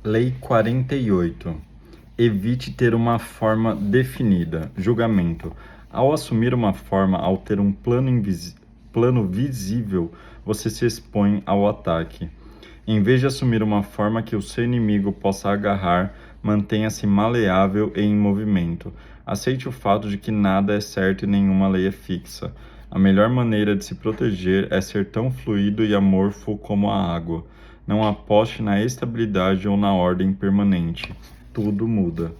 Lei 48. Evite ter uma forma definida. Julgamento. Ao assumir uma forma, ao ter um plano visível, você se expõe ao ataque. Em vez de assumir uma forma que o seu inimigo possa agarrar, mantenha-se maleável e em movimento. Aceite o fato de que nada é certo e nenhuma lei é fixa. A melhor maneira de se proteger é ser tão fluido e amorfo como a água. Não aposte na estabilidade ou na ordem permanente. Tudo muda.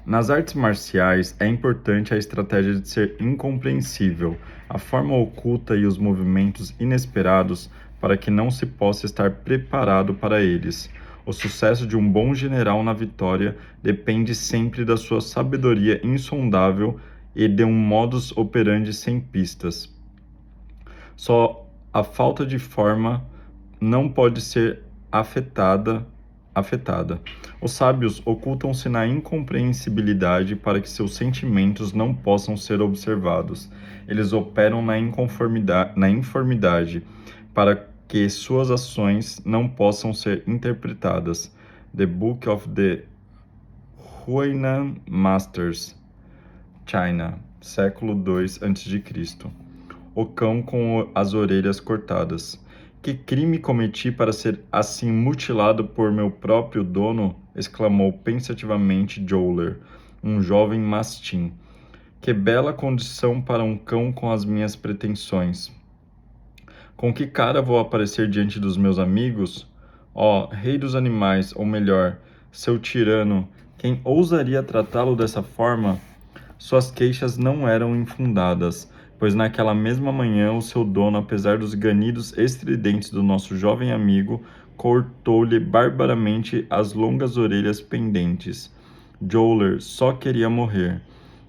Nas artes marciais, é importante a estratégia de ser incompreensível, a forma oculta e os movimentos inesperados para que não se possa estar preparado para eles. O sucesso de um bom general na vitória depende sempre da sua sabedoria insondável e de um modus operandi sem pistas. Só a falta de forma não pode ser afetada. Os sábios ocultam-se na incompreensibilidade para que seus sentimentos não possam ser observados. Eles operam na informidade para que suas ações não possam ser interpretadas. The Book of the Huainan Masters, China, século II a.C. O cão com as orelhas cortadas. Que crime cometi para ser assim mutilado por meu próprio dono? Exclamou pensativamente Joler, um jovem mastim. Que bela condição para um cão com as minhas pretensões. Com que cara vou aparecer diante dos meus amigos? Ó, rei dos animais, ou melhor, seu tirano, quem ousaria tratá-lo dessa forma? Suas queixas não eram infundadas, pois naquela mesma manhã o seu dono, apesar dos ganidos estridentes do nosso jovem amigo, cortou-lhe barbaramente as longas orelhas pendentes. Joler só queria morrer.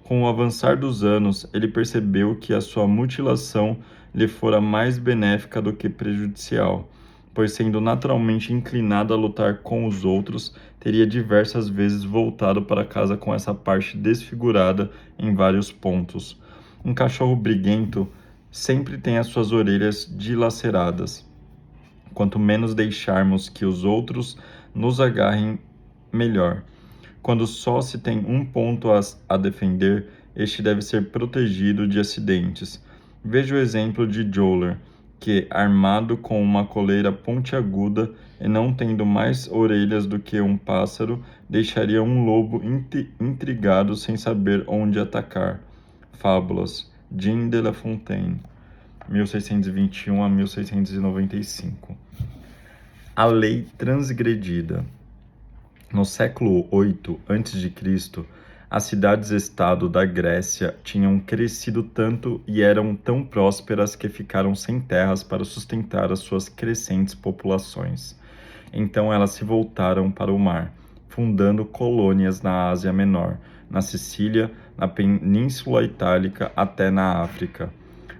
Com o avançar dos anos, ele percebeu que a sua mutilação lhe fora mais benéfica do que prejudicial, pois sendo naturalmente inclinado a lutar com os outros, teria diversas vezes voltado para casa com essa parte desfigurada em vários pontos. Um cachorro briguento sempre tem as suas orelhas dilaceradas. Quanto menos deixarmos que os outros nos agarrem, melhor. Quando só se tem um ponto a defender, este deve ser protegido de acidentes. Veja o exemplo de Joler, que, armado com uma coleira pontiaguda e não tendo mais orelhas do que um pássaro, deixaria um lobo intrigado sem saber onde atacar. Fábulas, Jean de La Fontaine, 1621 a 1695. A lei transgredida. No século VIII a.C., as cidades-estado da Grécia tinham crescido tanto e eram tão prósperas que ficaram sem terras para sustentar as suas crescentes populações. Então elas se voltaram para o mar, fundando colônias na Ásia Menor, na Sicília, na Península Itálica até na África.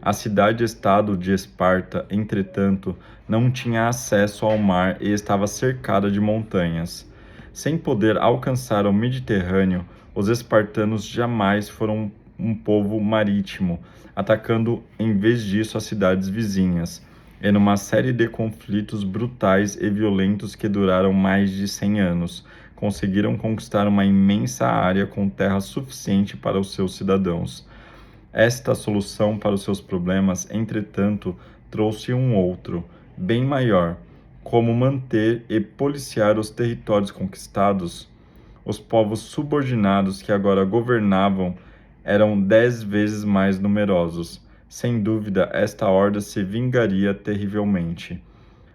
A cidade-estado de Esparta, entretanto, não tinha acesso ao mar e estava cercada de montanhas. Sem poder alcançar o Mediterrâneo, os espartanos jamais foram um povo marítimo, atacando em vez disso as cidades vizinhas, e numa série de conflitos brutais e violentos que duraram mais de 100 anos, conseguiram conquistar uma imensa área com terra suficiente para os seus cidadãos. Esta solução para os seus problemas, entretanto, trouxe um outro, bem maior: como manter e policiar os territórios conquistados. Os povos subordinados que agora governavam eram 10 vezes mais numerosos. Sem dúvida, esta horda se vingaria terrivelmente.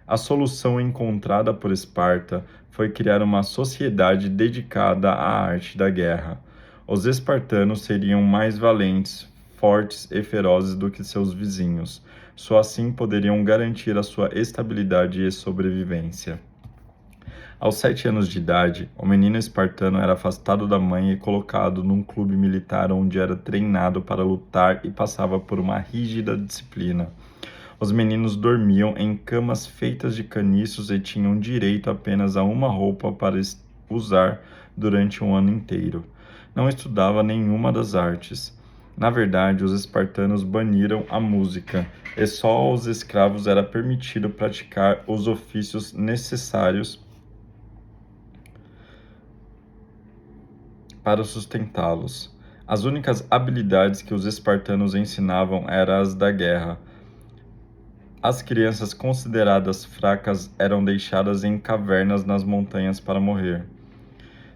A solução encontrada por Esparta foi criar uma sociedade dedicada à arte da guerra. Os espartanos seriam mais valentes, fortes e ferozes do que seus vizinhos. Só assim poderiam garantir a sua estabilidade e sobrevivência. Aos 7 anos de idade, o menino espartano era afastado da mãe e colocado num clube militar onde era treinado para lutar e passava por uma rígida disciplina. Os meninos dormiam em camas feitas de caniços e tinham direito apenas a uma roupa para usar durante um ano inteiro. Não estudava nenhuma das artes. Na verdade, os espartanos baniram a música, e só aos escravos era permitido praticar os ofícios necessários para sustentá-los. As únicas habilidades que os espartanos ensinavam eram as da guerra. As crianças consideradas fracas eram deixadas em cavernas nas montanhas para morrer.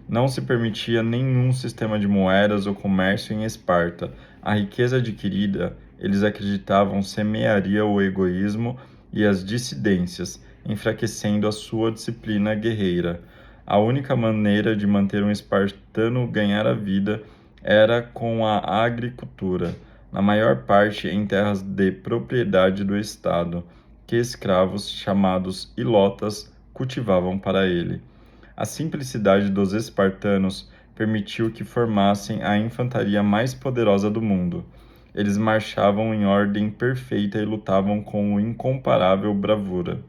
Não se permitia nenhum sistema de moedas ou comércio em Esparta. A riqueza adquirida, eles acreditavam, semearia o egoísmo e as dissidências, enfraquecendo a sua disciplina guerreira. A única maneira de manter um espartano ganhar a vida era com a agricultura, na maior parte em terras de propriedade do Estado, que escravos chamados ilotas cultivavam para ele. A simplicidade dos espartanos permitiu que formassem a infantaria mais poderosa do mundo. Eles marchavam em ordem perfeita e lutavam com incomparável bravura.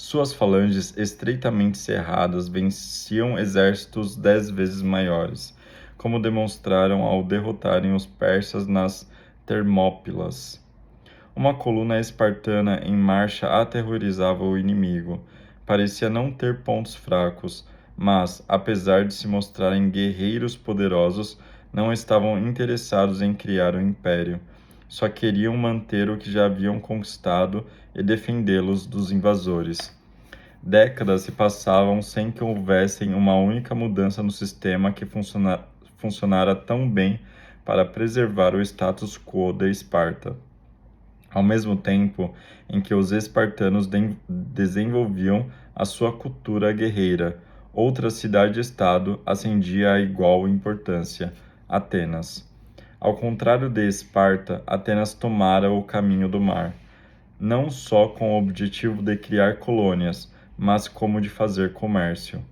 Suas falanges estreitamente cerradas venciam exércitos 10 vezes maiores, como demonstraram ao derrotarem os persas nas Termópilas. Uma coluna espartana em marcha aterrorizava o inimigo. Parecia não ter pontos fracos, mas, apesar de se mostrarem guerreiros poderosos, não estavam interessados em criar um império. Só queriam manter o que já haviam conquistado e defendê-los dos invasores. Décadas se passavam sem que houvessem uma única mudança no sistema que funcionara tão bem para preservar o status quo de Esparta. Ao mesmo tempo em que os espartanos desenvolviam a sua cultura guerreira, outra cidade-estado ascendia a igual importância: Atenas. Ao contrário de Esparta, Atenas tomara o caminho do mar, não só com o objetivo de criar colônias, mas como de fazer comércio.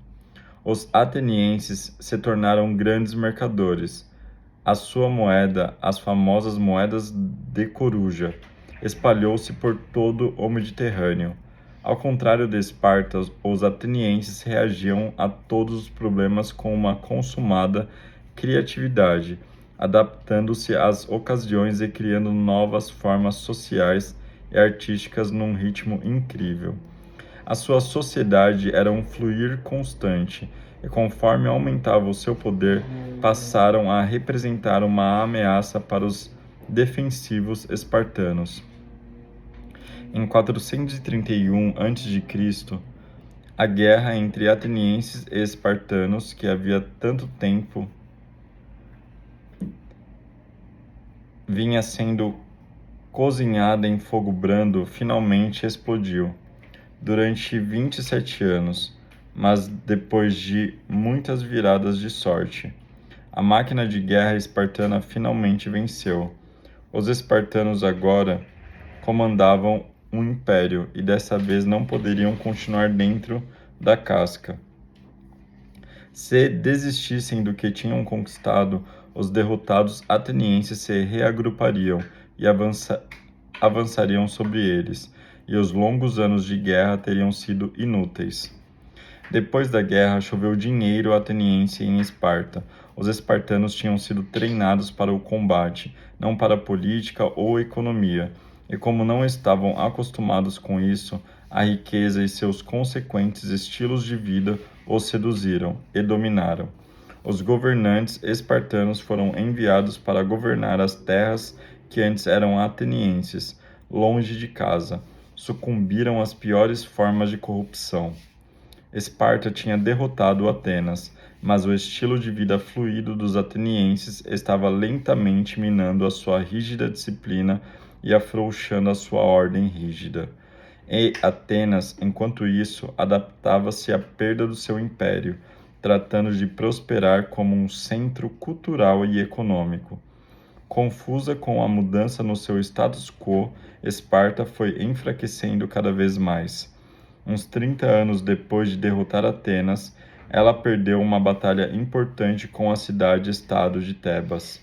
Os atenienses se tornaram grandes mercadores. A sua moeda, as famosas moedas de coruja, espalhou-se por todo o Mediterrâneo. Ao contrário de Esparta, os atenienses reagiam a todos os problemas com uma consumada criatividade, adaptando-se às ocasiões e criando novas formas sociais e artísticas num ritmo incrível. A sua sociedade era um fluir constante, e conforme aumentava o seu poder, passaram a representar uma ameaça para os defensivos espartanos. Em 431 a.C., a guerra entre atenienses e espartanos, que havia tanto tempo vinha sendo cozinhada em fogo brando, finalmente explodiu. Durante 27 anos, mas depois de muitas viradas de sorte, a máquina de guerra espartana finalmente venceu. Os espartanos agora comandavam um império e dessa vez não poderiam continuar dentro da casca. Se desistissem do que tinham conquistado, os derrotados atenienses se reagrupariam e avançariam sobre eles, e os longos anos de guerra teriam sido inúteis. Depois da guerra, choveu dinheiro ateniense em Esparta. Os espartanos tinham sido treinados para o combate, não para a política ou economia, e como não estavam acostumados com isso, a riqueza e seus consequentes estilos de vida os seduziram e dominaram. Os governantes espartanos foram enviados para governar as terras que antes eram atenienses, longe de casa. Sucumbiram às piores formas de corrupção. Esparta tinha derrotado Atenas, mas o estilo de vida fluido dos atenienses estava lentamente minando a sua rígida disciplina e afrouxando a sua ordem rígida. E Atenas, enquanto isso, adaptava-se à perda do seu império, tratando de prosperar como um centro cultural e econômico. Confusa com a mudança no seu status quo, Esparta foi enfraquecendo cada vez mais. Uns 30 anos depois de derrotar Atenas, ela perdeu uma batalha importante com a cidade-estado de Tebas.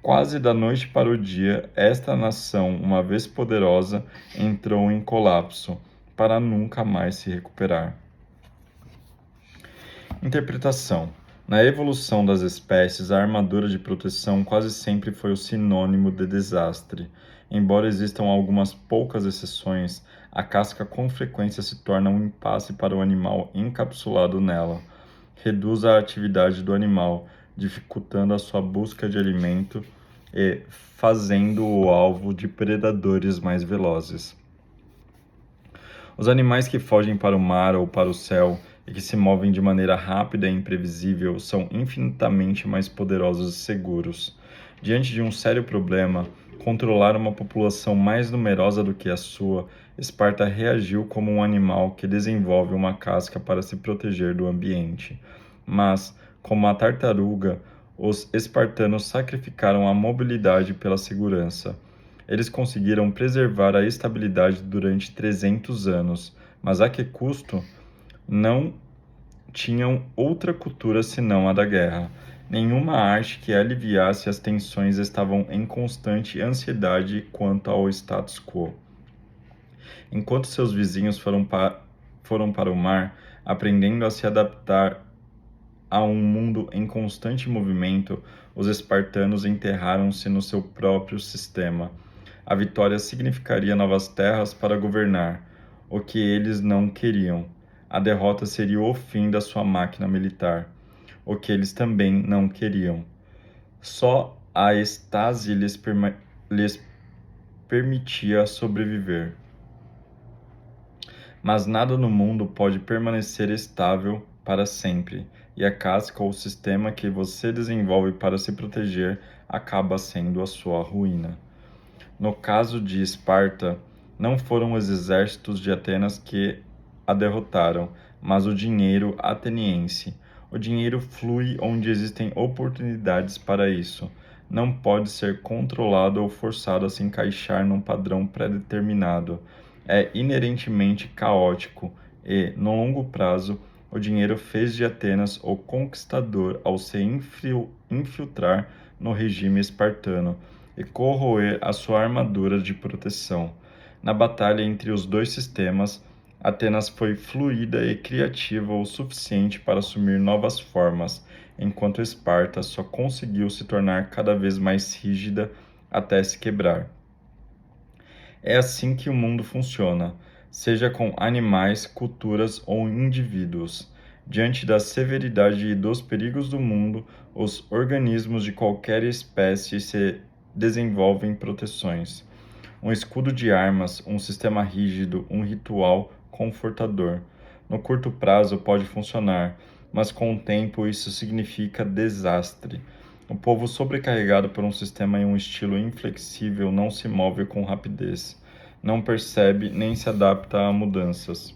Quase da noite para o dia, esta nação, uma vez poderosa, entrou em colapso, para nunca mais se recuperar. Interpretação. Na evolução das espécies, a armadura de proteção quase sempre foi o sinônimo de desastre. Embora existam algumas poucas exceções, a casca com frequência se torna um impasse para o animal encapsulado nela. reduz a atividade do animal, dificultando a sua busca de alimento e fazendo-o alvo de predadores mais velozes. Os animais que fogem para o mar ou para o céu e que se movem de maneira rápida e imprevisível são infinitamente mais poderosos e seguros. Diante de um sério problema, controlar uma população mais numerosa do que a sua, Esparta reagiu como um animal que desenvolve uma casca para se proteger do ambiente. Mas, como a tartaruga, os espartanos sacrificaram a mobilidade pela segurança. Eles conseguiram preservar a estabilidade durante 300 anos, mas a que custo? Não tinham outra cultura senão a da guerra. Nenhuma arte que aliviasse as tensões estavam em constante ansiedade quanto ao status quo. Enquanto seus vizinhos foram para o mar, aprendendo a se adaptar a um mundo em constante movimento, os espartanos enterraram-se no seu próprio sistema. A vitória significaria novas terras para governar, o que eles não queriam. A derrota seria o fim da sua máquina militar, o que eles também não queriam. Só a estase lhes permitia sobreviver. Mas nada no mundo pode permanecer estável para sempre, e a casca ou o sistema que você desenvolve para se proteger acaba sendo a sua ruína. No caso de Esparta, não foram os exércitos de Atenas que a derrotaram, mas o dinheiro ateniense. O dinheiro flui onde existem oportunidades para isso. Não pode ser controlado ou forçado a se encaixar num padrão pré-determinado. É inerentemente caótico e, no longo prazo, o dinheiro fez de Atenas o conquistador ao se infiltrar no regime espartano e corroer a sua armadura de proteção. Na batalha entre os dois sistemas, Atenas foi fluida e criativa o suficiente para assumir novas formas, enquanto Esparta só conseguiu se tornar cada vez mais rígida até se quebrar. É assim que o mundo funciona, seja com animais, culturas ou indivíduos. Diante da severidade e dos perigos do mundo, os organismos de qualquer espécie se desenvolvem proteções. Um escudo de armas, um sistema rígido, um ritual confortador. No curto prazo pode funcionar, mas com o tempo isso significa desastre. O povo sobrecarregado por um sistema e um estilo inflexível não se move com rapidez, não percebe nem se adapta a mudanças.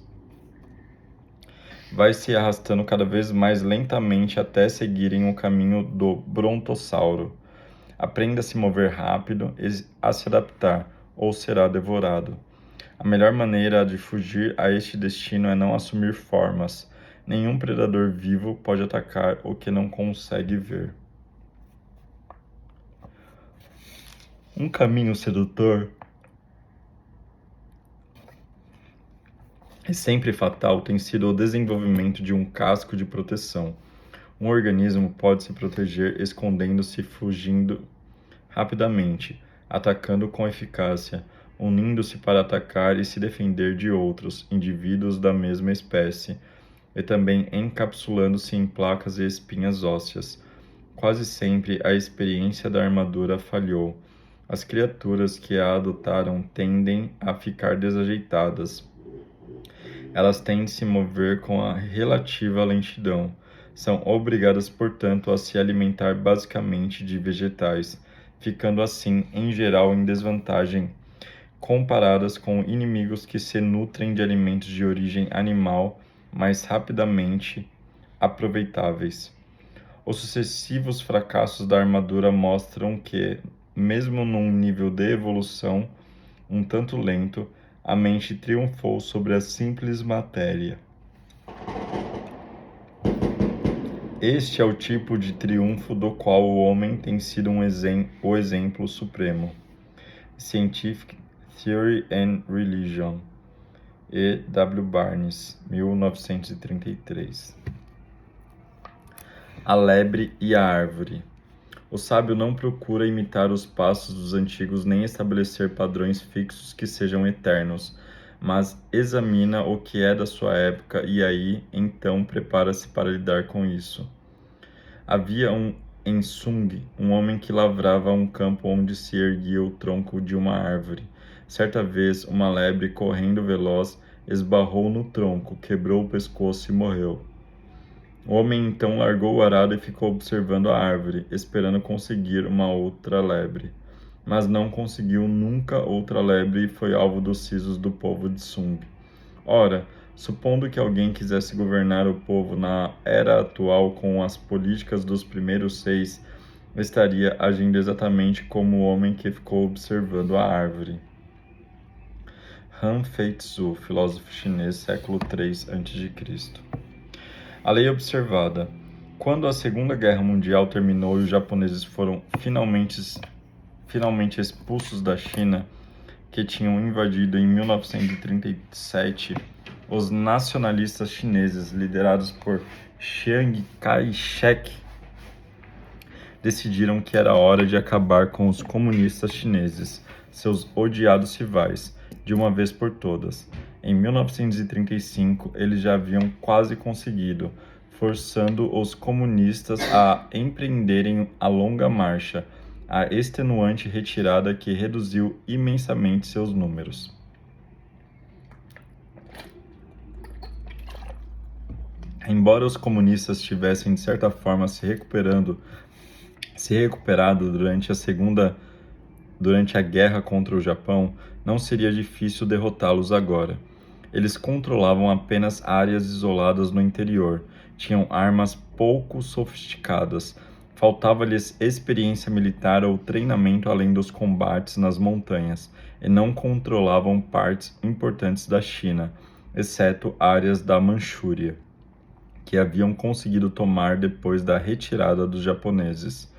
Vai se arrastando cada vez mais lentamente até seguirem o caminho do brontossauro. Aprenda a se mover rápido e a se adaptar, ou será devorado. A melhor maneira de fugir a este destino é não assumir formas. Nenhum predador vivo pode atacar o que não consegue ver. Um caminho sedutor e sempre fatal tem sido o desenvolvimento de um casco de proteção. Um organismo pode se proteger escondendo-se, fugindo rapidamente, atacando com eficácia, unindo-se para atacar e se defender de outros indivíduos da mesma espécie, e também encapsulando-se em placas e espinhas ósseas. Quase sempre a experiência da armadura falhou. As criaturas que a adotaram tendem a ficar desajeitadas. Elas têm de se mover com a relativa lentidão. São obrigadas, portanto, a se alimentar basicamente de vegetais, ficando assim, em geral, em desvantagem comparadas com inimigos que se nutrem de alimentos de origem animal mais rapidamente aproveitáveis. Os sucessivos fracassos da armadura mostram que, mesmo num nível de evolução um tanto lento, a mente triunfou sobre a simples matéria. Este é o tipo de triunfo do qual o homem tem sido o exemplo supremo. Scientific Theory and Religion, E. W. Barnes, 1933. A lebre e a árvore. O sábio não procura imitar os passos dos antigos nem estabelecer padrões fixos que sejam eternos, mas examina o que é da sua época e aí, então, prepara-se para lidar com isso. Havia em Sung um homem que lavrava um campo onde se erguia o tronco de uma árvore. Certa vez, uma lebre, correndo veloz, esbarrou no tronco, quebrou o pescoço e morreu. O homem então largou o arado e ficou observando a árvore, esperando conseguir uma outra lebre. Mas não conseguiu nunca outra lebre e foi alvo dos sisos do povo de Sung. Ora, supondo que alguém quisesse governar o povo na era atual com as políticas dos primeiros 6, estaria agindo exatamente como o homem que ficou observando a árvore. Han Fei-tzu, filósofo chinês, século III a.C. A lei observada. Quando a Segunda Guerra Mundial terminou e os japoneses foram finalmente expulsos da China, que tinham invadido em 1937, os nacionalistas chineses, liderados por Chiang Kai-shek, decidiram que era hora de acabar com os comunistas chineses, seus odiados rivais, de uma vez por todas. Em 1935, eles já haviam quase conseguido, forçando os comunistas a empreenderem a longa marcha, a extenuante retirada que reduziu imensamente seus números. Embora os comunistas tivessem de certa forma se recuperado durante a guerra contra o Japão, não seria difícil derrotá-los agora. Eles controlavam apenas áreas isoladas no interior, tinham armas pouco sofisticadas, faltava-lhes experiência militar ou treinamento além dos combates nas montanhas, e não controlavam partes importantes da China, exceto áreas da Manchúria, que haviam conseguido tomar depois da retirada dos japoneses.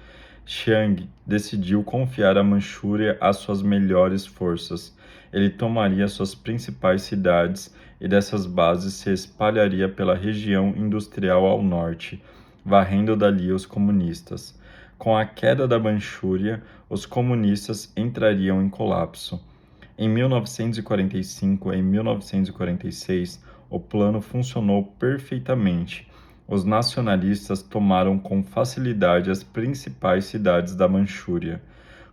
Chiang decidiu confiar a Manchúria às suas melhores forças. Ele tomaria suas principais cidades e dessas bases se espalharia pela região industrial ao norte, varrendo dali os comunistas. Com a queda da Manchúria, os comunistas entrariam em colapso. Em 1945 e 1946, o plano funcionou perfeitamente. Os nacionalistas tomaram com facilidade as principais cidades da Manchúria.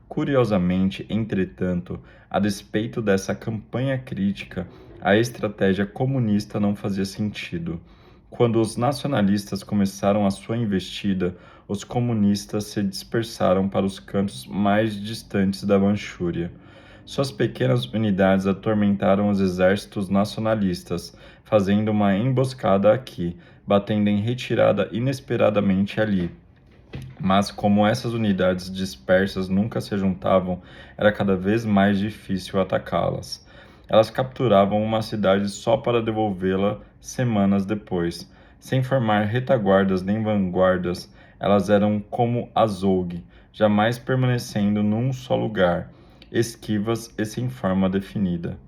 Curiosamente, entretanto, a despeito dessa campanha crítica, a estratégia comunista não fazia sentido. Quando os nacionalistas começaram a sua investida, os comunistas se dispersaram para os cantos mais distantes da Manchúria. Suas pequenas unidades atormentaram os exércitos nacionalistas, fazendo uma emboscada aqui, batendo em retirada inesperadamente ali. Mas como essas unidades dispersas nunca se juntavam, era cada vez mais difícil atacá-las. Elas capturavam uma cidade só para devolvê-la semanas depois. Sem formar retaguardas nem vanguardas, elas eram como azougue, jamais permanecendo num só lugar, esquivas e sem forma definida.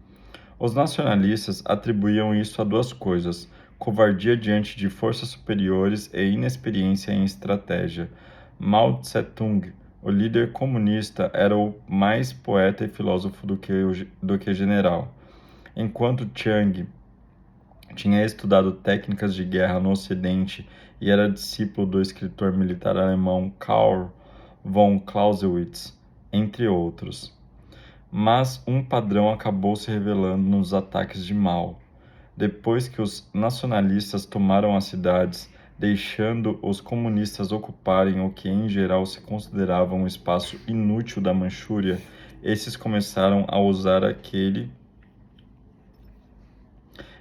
Os nacionalistas atribuíam isso a duas coisas: covardia diante de forças superiores e inexperiência em estratégia. Mao Tse-tung, o líder comunista, era o mais poeta e filósofo do que general. Enquanto Chiang tinha estudado técnicas de guerra no Ocidente e era discípulo do escritor militar alemão Karl von Clausewitz, entre outros. Mas um padrão acabou se revelando nos ataques de Mao. Depois que os nacionalistas tomaram as cidades, deixando os comunistas ocuparem o que em geral se considerava um espaço inútil da Manchúria, esses começaram a usar aquele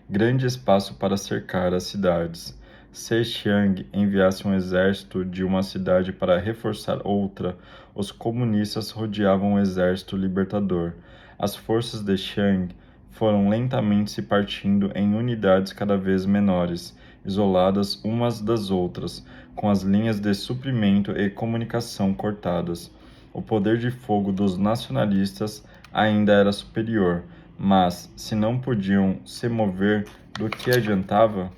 grande espaço para cercar as cidades. Se Chiang enviasse um exército de uma cidade para reforçar outra, os comunistas rodeavam o exército libertador. As forças de Chiang foram lentamente se partindo em unidades cada vez menores, isoladas umas das outras, com as linhas de suprimento e comunicação cortadas. O poder de fogo dos nacionalistas ainda era superior, mas, se não podiam se mover, do que adiantava?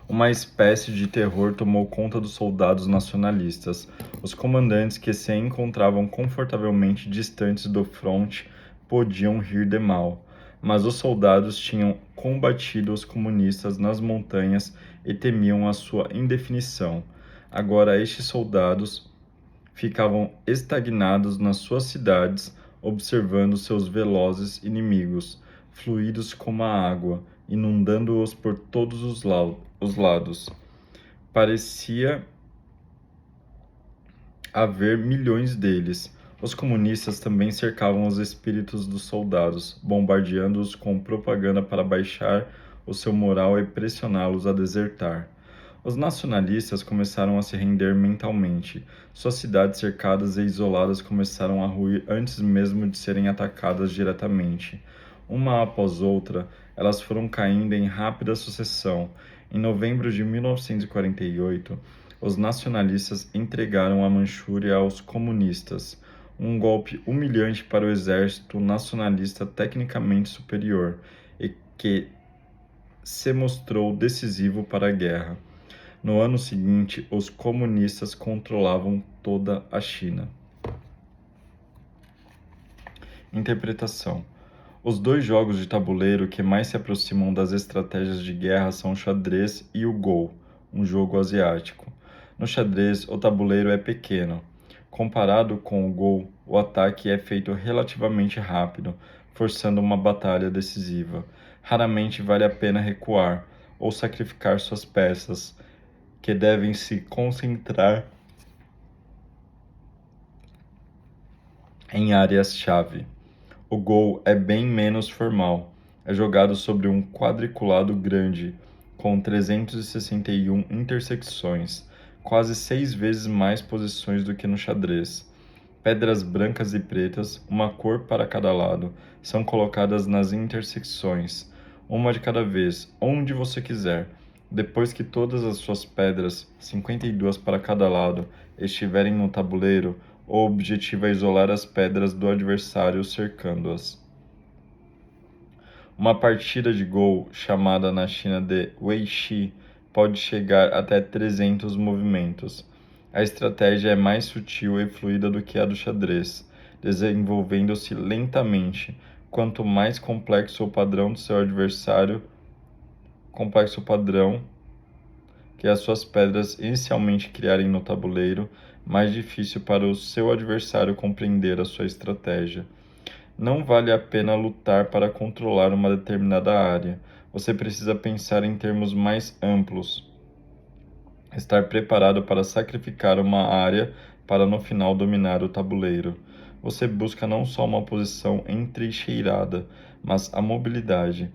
Uma espécie de terror tomou conta dos soldados nacionalistas. Os comandantes que se encontravam confortavelmente distantes do fronte podiam rir de mal. Mas os soldados tinham combatido os comunistas nas montanhas e temiam a sua indefinição. Agora estes soldados ficavam estagnados nas suas cidades, observando seus velozes inimigos, fluidos como a água, inundando-os por todos os lados. Parecia haver milhões deles. Os comunistas também cercavam os espíritos dos soldados, bombardeando-os com propaganda para baixar o seu moral e pressioná-los a desertar. Os nacionalistas começaram a se render mentalmente. Suas cidades cercadas e isoladas começaram a ruir antes mesmo de serem atacadas diretamente. Uma após outra, elas foram caindo em rápida sucessão. Em novembro de 1948, os nacionalistas entregaram a Manchúria aos comunistas, um golpe humilhante para o exército nacionalista tecnicamente superior e que se mostrou decisivo para a guerra. No ano seguinte, os comunistas controlavam toda a China. Interpretação: os dois jogos de tabuleiro que mais se aproximam das estratégias de guerra são o xadrez e o Go, um jogo asiático. No xadrez, o tabuleiro é pequeno. Comparado com o Go, o ataque é feito relativamente rápido, forçando uma batalha decisiva. Raramente vale a pena recuar ou sacrificar suas peças, que devem se concentrar em áreas-chave. O Go é bem menos formal. É jogado sobre um quadriculado grande, com 361 intersecções, quase 6 vezes mais posições do que no xadrez. Pedras brancas e pretas, uma cor para cada lado, são colocadas nas intersecções, uma de cada vez, onde você quiser. Depois que todas as suas pedras, 52 para cada lado, estiverem no tabuleiro, o objetivo é isolar as pedras do adversário cercando-as. Uma partida de Go, chamada na China de Weiqi, pode chegar até 300 movimentos. A estratégia é mais sutil e fluida do que a do xadrez, desenvolvendo-se lentamente. Quanto mais complexo o padrão do seu adversário, complexo o padrão que as suas pedras inicialmente criarem no tabuleiro, mais difícil para o seu adversário compreender a sua estratégia. Não vale a pena lutar para controlar uma determinada área. Você precisa pensar em termos mais amplos. Estar preparado para sacrificar uma área para no final dominar o tabuleiro. Você busca não só uma posição entrincheirada, mas a mobilidade.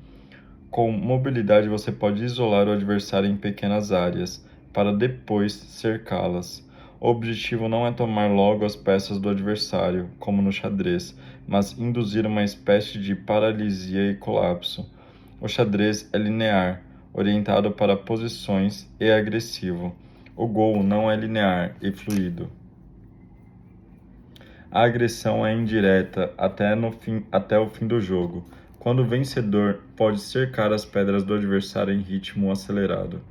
Com mobilidade você pode isolar o adversário em pequenas áreas, para depois cercá-las. O objetivo não é tomar logo as peças do adversário, como no xadrez, mas induzir uma espécie de paralisia e colapso. O xadrez é linear, orientado para posições e agressivo. O Go não é linear e fluido. A agressão é indireta até o fim do jogo, quando o vencedor pode cercar as pedras do adversário em ritmo acelerado.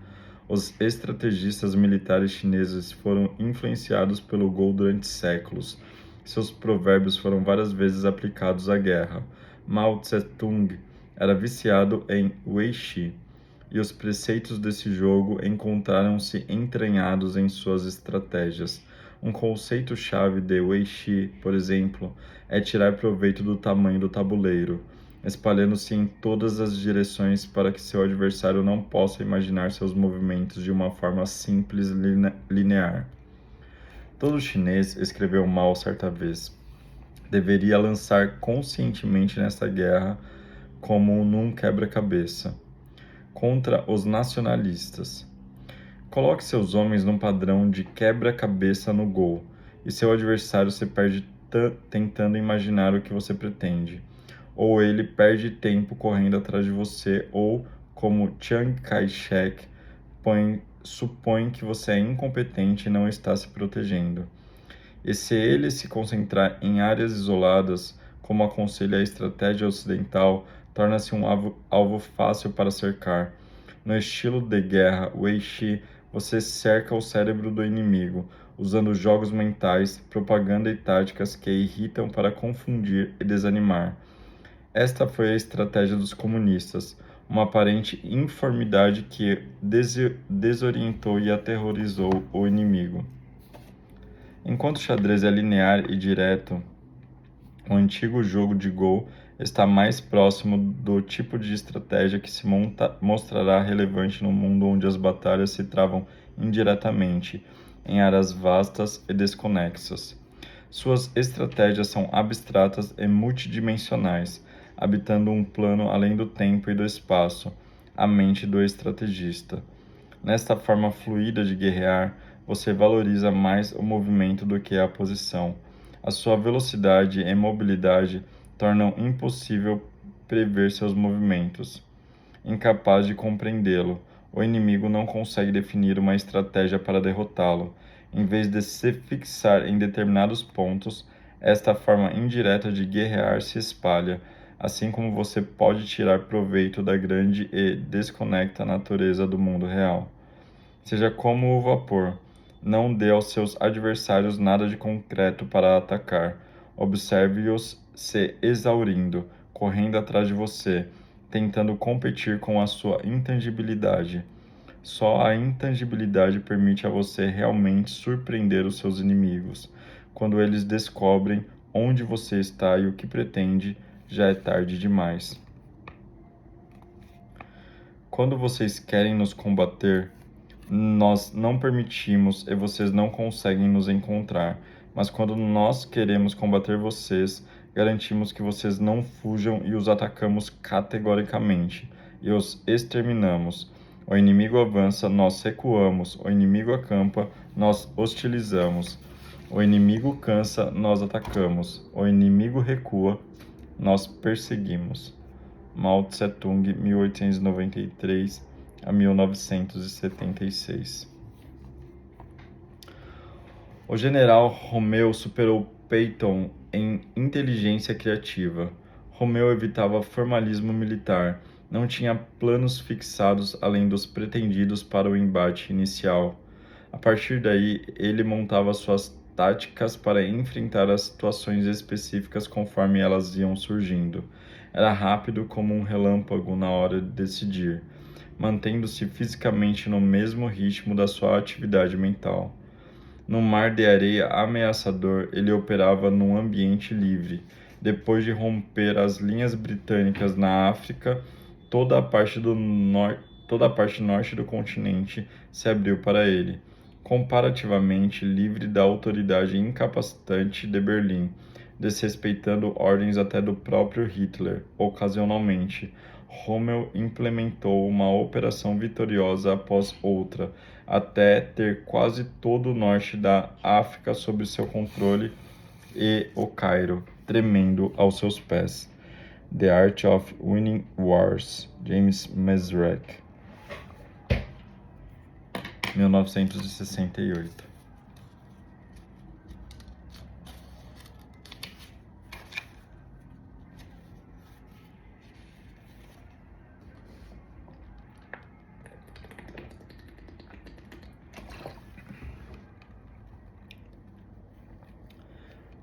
Os estrategistas militares chineses foram influenciados pelo Go durante séculos. Seus provérbios foram várias vezes aplicados à guerra. Mao Tse-tung era viciado em Weiqi, e os preceitos desse jogo encontraram-se entranhados em suas estratégias. Um conceito-chave de Weiqi, por exemplo, é tirar proveito do tamanho do tabuleiro, espalhando-se em todas as direções para que seu adversário não possa imaginar seus movimentos de uma forma simples e linear. Todo chinês, escreveu Mao certa vez, deveria lançar conscientemente nesta guerra como num quebra-cabeça contra os nacionalistas. Coloque seus homens num padrão de quebra-cabeça no Go, e seu adversário se perde tentando imaginar o que você pretende. Ou ele perde tempo correndo atrás de você, ou, como Chiang Kai-shek, supõe que você é incompetente e não está se protegendo. E se ele se concentrar em áreas isoladas, como aconselha a estratégia ocidental, torna-se um alvo fácil para cercar. No estilo de guerra Weiqi, você cerca o cérebro do inimigo, usando jogos mentais, propaganda e táticas que irritam para confundir e desanimar. Esta foi a estratégia dos comunistas, uma aparente informidade que desorientou e aterrorizou o inimigo. Enquanto o xadrez é linear e direto, o antigo jogo de Go está mais próximo do tipo de estratégia que se mostrará relevante no mundo onde as batalhas se travam indiretamente, em áreas vastas e desconexas. Suas estratégias são abstratas e multidimensionais, habitando um plano além do tempo e do espaço, a mente do estrategista. Nesta forma fluida de guerrear, você valoriza mais o movimento do que a posição. A sua velocidade e mobilidade tornam impossível prever seus movimentos. Incapaz de compreendê-lo, o inimigo não consegue definir uma estratégia para derrotá-lo. Em vez de se fixar em determinados pontos, esta forma indireta de guerrear se espalha, assim como você pode tirar proveito da grande e desconecta natureza do mundo real. Seja como o vapor, não dê aos seus adversários nada de concreto para atacar. Observe-os se exaurindo, correndo atrás de você, tentando competir com a sua intangibilidade. Só a intangibilidade permite a você realmente surpreender os seus inimigos. Quando eles descobrem onde você está e o que pretende, já é tarde demais. Quando vocês querem nos combater, nós não permitimos e vocês não conseguem nos encontrar. Mas quando nós queremos combater vocês, garantimos que vocês não fujam e os atacamos categoricamente e os exterminamos. O inimigo avança, nós recuamos. O inimigo acampa, nós hostilizamos. O inimigo cansa, nós atacamos. O inimigo recua, nós perseguimos. Mao Tse-tung, 1893 a 1976. O general Romeu superou Patton em inteligência criativa. Romeu evitava formalismo militar, não tinha planos fixados além dos pretendidos para o embate inicial. A partir daí, ele montava suas táticas para enfrentar as situações específicas conforme elas iam surgindo. Era rápido como um relâmpago na hora de decidir, mantendo-se fisicamente no mesmo ritmo da sua atividade mental. No mar de areia ameaçador, ele operava num ambiente livre. Depois de romper as linhas britânicas na África, toda a parte norte do continente se abriu para ele, comparativamente livre da autoridade incapacitante de Berlim, desrespeitando ordens até do próprio Hitler. Ocasionalmente, Rommel implementou uma operação vitoriosa após outra, até ter quase todo o norte da África sob seu controle e o Cairo tremendo aos seus pés. The Art of Winning Wars, James Mesrich, 1968.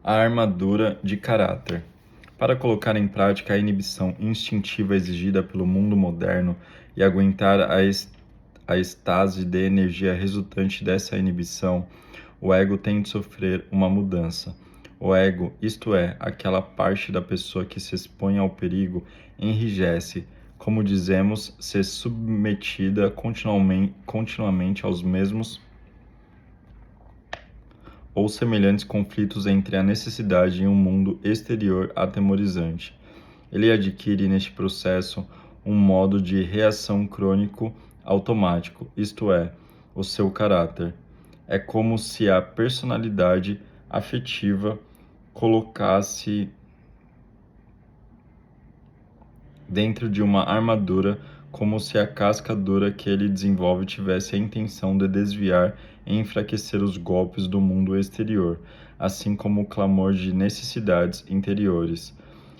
A armadura de caráter. Para colocar em prática a inibição instintiva exigida pelo mundo moderno e aguentar a estase de energia resultante dessa inibição, o ego tem de sofrer uma mudança. O ego, isto é, aquela parte da pessoa que se expõe ao perigo, enrijece, como dizemos, ser submetida continuamente aos mesmos ou semelhantes conflitos entre a necessidade e um mundo exterior atemorizante. Ele adquire neste processo um modo de reação crônico automático, isto é, o seu caráter. É como se a personalidade afetiva colocasse dentro de uma armadura, como se a casca dura que ele desenvolve tivesse a intenção de desviar e enfraquecer os golpes do mundo exterior, assim como o clamor de necessidades interiores.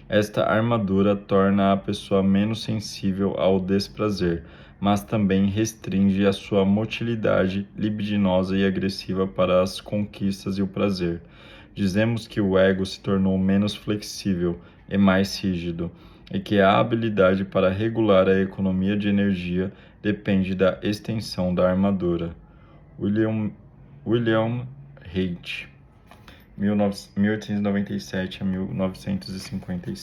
Esta armadura torna a pessoa menos sensível ao desprazer, mas também restringe a sua motilidade libidinosa e agressiva para as conquistas e o prazer. Dizemos que o ego se tornou menos flexível e mais rígido. e que a habilidade para regular a economia de energia depende da extensão da armadura. William Reich, 1897 a 1956.